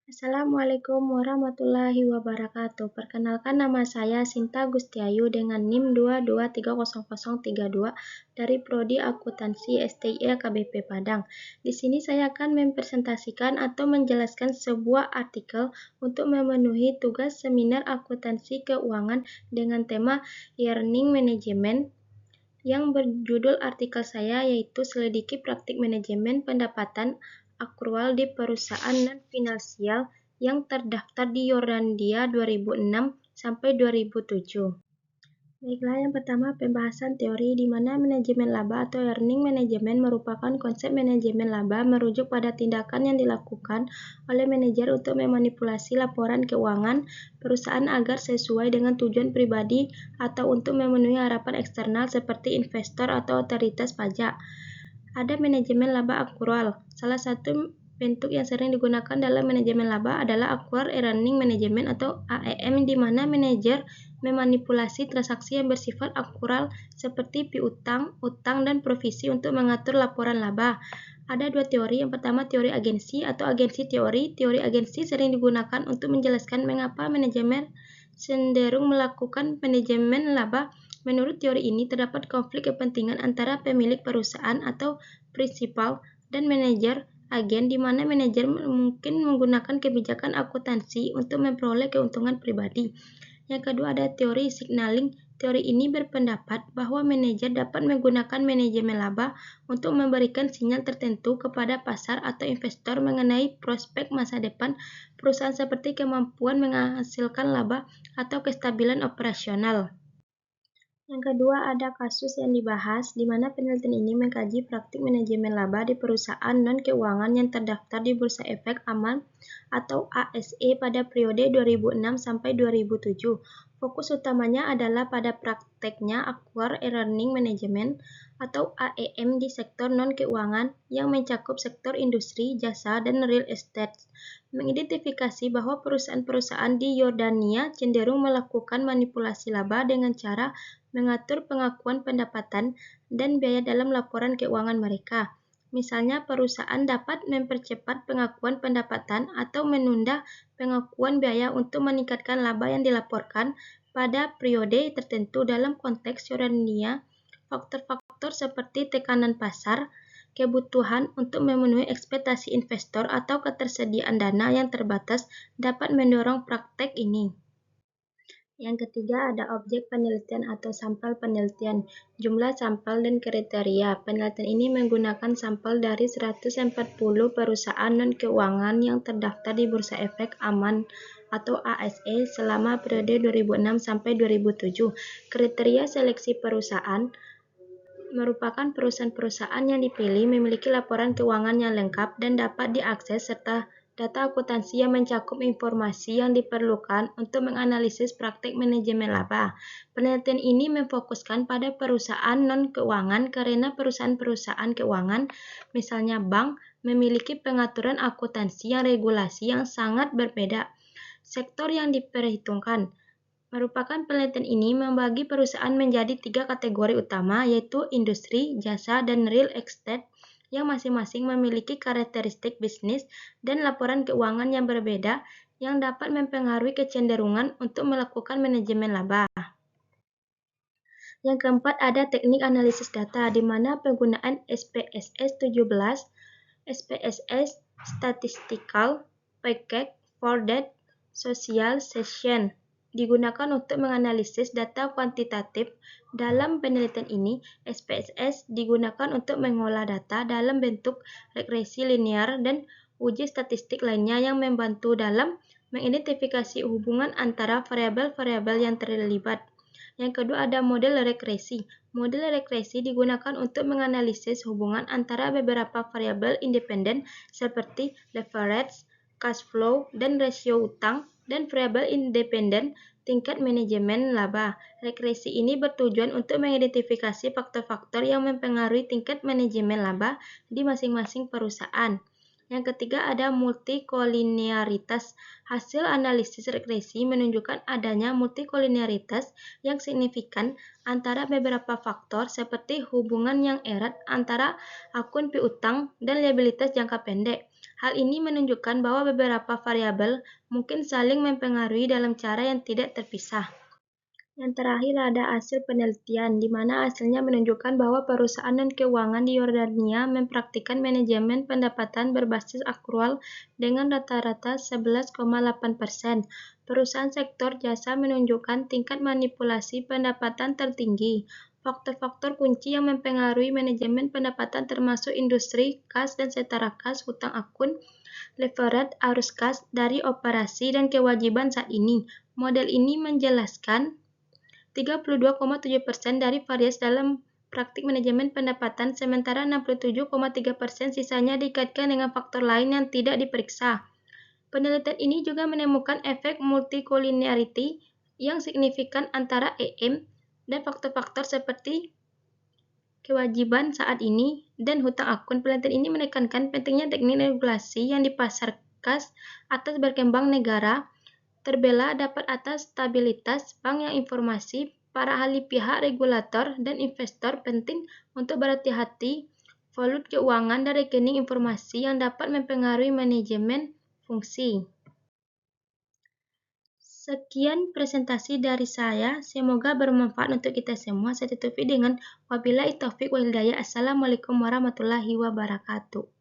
Assalamualaikum warahmatullahi wabarakatuh. Perkenalkan nama saya Sinta Gustiayu dengan NIM 22300032 dari Prodi Akuntansi STI KBP Padang. Di sini saya akan mempresentasikan atau menjelaskan sebuah artikel untuk memenuhi tugas seminar akuntansi keuangan dengan tema Earning Management yang berjudul artikel saya yaitu Selidiki Praktik Manajemen Pendapatan Akrual di Perusahaan Non-Finansial yang terdaftar di Yordandia 2006 sampai 2007. Baiklah, yang pertama pembahasan teori di mana manajemen laba atau earning management merupakan konsep manajemen laba merujuk pada tindakan yang dilakukan oleh manajer untuk memanipulasi laporan keuangan perusahaan agar sesuai dengan tujuan pribadi atau untuk memenuhi harapan eksternal seperti investor atau otoritas pajak. Ada manajemen laba akrual. Salah satu bentuk yang sering digunakan dalam manajemen laba adalah Accrual Earning Management atau AEM, di mana manajer memanipulasi transaksi yang bersifat akrual seperti piutang, utang, dan provisi untuk mengatur laporan laba. Ada dua teori. Yang pertama teori agensi atau agensi teori. Teori agensi sering digunakan untuk menjelaskan mengapa manajemen cenderung melakukan manajemen laba. Menurut teori ini, terdapat konflik kepentingan antara pemilik perusahaan atau prinsipal dan manajer agen, di mana manajer mungkin menggunakan kebijakan akuntansi untuk memperoleh keuntungan pribadi. Yang kedua ada teori signaling. Teori ini berpendapat bahwa manajer dapat menggunakan manajemen laba untuk memberikan sinyal tertentu kepada pasar atau investor mengenai prospek masa depan perusahaan seperti kemampuan menghasilkan laba atau kestabilan operasional. Yang kedua, ada kasus yang dibahas, di mana penelitian ini mengkaji praktik manajemen laba di perusahaan non-keuangan yang terdaftar di Bursa Efek Aman atau ASE pada periode 2006 sampai 2007. Fokus utamanya adalah pada prakteknya Accrual Earning Management atau AEM di sektor non-keuangan yang mencakup sektor industri, jasa, dan real estate. Mengidentifikasi bahwa perusahaan-perusahaan di Yordania cenderung melakukan manipulasi laba dengan cara mengatur pengakuan pendapatan dan biaya dalam laporan keuangan mereka. Misalnya, perusahaan dapat mempercepat pengakuan pendapatan atau menunda pengakuan biaya untuk meningkatkan laba yang dilaporkan pada periode tertentu. Dalam konteks Yordania, faktor-faktor seperti tekanan pasar, kebutuhan untuk memenuhi ekspektasi investor, atau ketersediaan dana yang terbatas dapat mendorong praktek ini. Yang ketiga ada objek penelitian atau sampel penelitian, jumlah sampel dan kriteria. Penelitian ini menggunakan sampel dari 140 perusahaan non-keuangan yang terdaftar di Bursa Efek Aman atau ASE selama periode 2006 sampai 2007. Kriteria seleksi perusahaan merupakan perusahaan-perusahaan yang dipilih memiliki laporan keuangan yang lengkap dan dapat diakses serta data akuntansi yang mencakup informasi yang diperlukan untuk menganalisis praktik manajemen laba. Penelitian ini memfokuskan pada perusahaan non-keuangan karena perusahaan-perusahaan keuangan, misalnya bank, memiliki pengaturan akuntansi yang regulasi yang sangat berbeda. Sektor yang diperhitungkan merupakan penelitian ini membagi perusahaan menjadi 3 kategori utama, yaitu industri, jasa, dan real estate, yang masing-masing memiliki karakteristik bisnis dan laporan keuangan yang berbeda yang dapat mempengaruhi kecenderungan untuk melakukan manajemen laba. Yang keempat ada teknik analisis data, di mana penggunaan SPSS 17, SPSS Statistical Package for Data Socialization digunakan untuk menganalisis data kuantitatif. Dalam penelitian ini, SPSS digunakan untuk mengolah data dalam bentuk regresi linear dan uji statistik lainnya yang membantu dalam mengidentifikasi hubungan antara variabel-variabel yang terlibat. Yang kedua ada model regresi. Model regresi digunakan untuk menganalisis hubungan antara beberapa variabel independen seperti leverage, cash flow, dan rasio utang, dan variabel independen tingkat manajemen laba. Regresi ini bertujuan untuk mengidentifikasi faktor-faktor yang mempengaruhi tingkat manajemen laba di masing-masing perusahaan. Yang ketiga ada multikolinearitas. Hasil analisis regresi menunjukkan adanya multikolinearitas yang signifikan antara beberapa faktor seperti hubungan yang erat antara akun piutang dan liabilitas jangka pendek. Hal ini menunjukkan bahwa beberapa variabel mungkin saling mempengaruhi dalam cara yang tidak terpisah. Yang terakhir ada hasil penelitian, di mana hasilnya menunjukkan bahwa perusahaan non-keuangan di Yordania mempraktikkan manajemen pendapatan berbasis akrual dengan rata-rata 11,8%. Perusahaan sektor jasa menunjukkan tingkat manipulasi pendapatan tertinggi. Faktor-faktor kunci yang mempengaruhi manajemen pendapatan termasuk industri, kas dan setara kas, hutang akun, leverage, arus kas dari operasi dan kewajiban saat ini. Model ini menjelaskan 32,7% dari variasi dalam praktik manajemen pendapatan, sementara 67,3% sisanya dikaitkan dengan faktor lain yang tidak diperiksa. Penelitian ini juga menemukan efek multicollinearity yang signifikan antara EM dan faktor-faktor seperti kewajiban saat ini dan hutang akun. Penelitian ini menekankan pentingnya teknik regulasi yang dipasar kas atas berkembang negara terbela dapat atas stabilitas bank yang informasi. Para ahli pihak regulator dan investor penting untuk berhati-hati volut keuangan dan rekening informasi yang dapat mempengaruhi manajemen fungsi. Sekian presentasi dari saya, semoga bermanfaat untuk kita semua. Saya tutupi dengan wabillahi taufiq wal hidayah. Assalamualaikum warahmatullahi wabarakatuh.